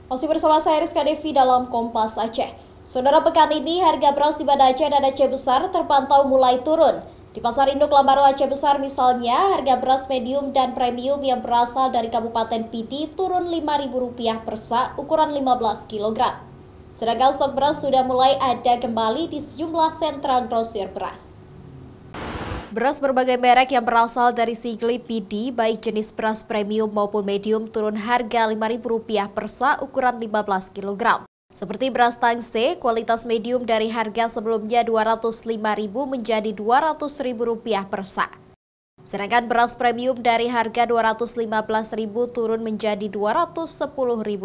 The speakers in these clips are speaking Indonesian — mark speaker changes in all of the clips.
Speaker 1: Masih bersama saya Rizka Devi dalam Kompas Aceh. Saudara, pekan ini harga beras di Banda Aceh dan Aceh Besar terpantau mulai turun. Di Pasar Induk Lambaru Aceh Besar misalnya, harga beras medium dan premium yang berasal dari Kabupaten Pidi turun Rp5.000 per sak ukuran 15 kg. Sedangkan stok beras sudah mulai ada kembali di sejumlah sentra grosir beras. Beras berbagai merek yang berasal dari Sigli Pidi, baik jenis beras premium maupun medium, turun harga Rp5.000 per sak ukuran 15 kg. Seperti beras tangse, kualitas medium dari harga sebelumnya Rp205.000 menjadi Rp200.000 per sak. Sedangkan beras premium dari harga Rp215.000 turun menjadi Rp210.000.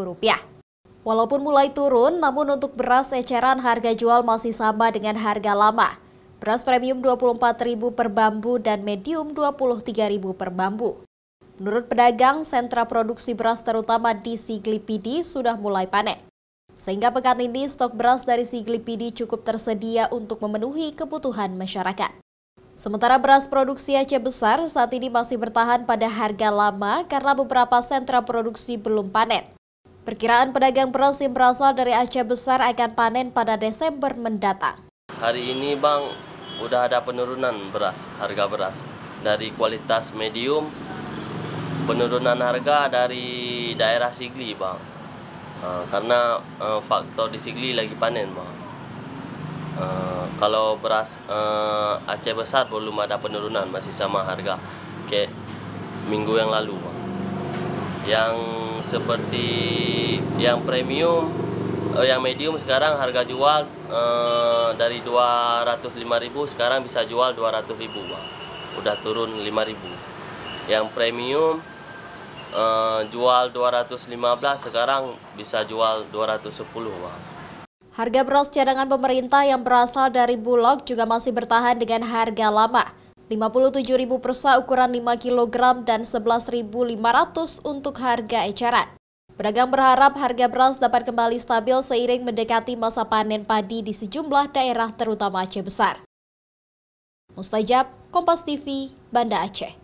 Speaker 1: Walaupun mulai turun, namun untuk beras eceran harga jual masih sama dengan harga lama. Beras premium Rp24.000 per bambu dan medium Rp23.000 per bambu. Menurut pedagang, sentra produksi beras terutama di Sigli Pidi sudah mulai panen. Sehingga pekan ini stok beras dari Sigli Pidi cukup tersedia untuk memenuhi kebutuhan masyarakat. Sementara beras produksi Aceh Besar saat ini masih bertahan pada harga lama karena beberapa sentra produksi belum panen. Perkiraan pedagang beras yang berasal dari Aceh Besar akan panen pada Desember mendatang.
Speaker 2: Hari ini Bang, udah ada penurunan harga beras. Dari kualitas medium, penurunan harga dari daerah Sigli Bang. Karena faktor di Sigli lagi panen Bang. Kalau beras Aceh Besar belum ada penurunan, masih sama harga kayak minggu yang lalu Bang. Yang seperti yang premium, yang medium sekarang harga jual dari Rp205.000 sekarang bisa jual Rp200.000 Bang. Udah turun Rp5.000. Yang premium jual Rp215 sekarang bisa jual Rp210 Bang.
Speaker 1: Harga beras cadangan pemerintah yang berasal dari Bulog juga masih bertahan dengan harga lama. Rp57.000 per sak ukuran 5 kg dan Rp11.500 untuk harga eceran. Pedagang berharap harga beras dapat kembali stabil seiring mendekati masa panen padi di sejumlah daerah terutama Aceh Besar. Mustajab, Kompas TV, Banda Aceh.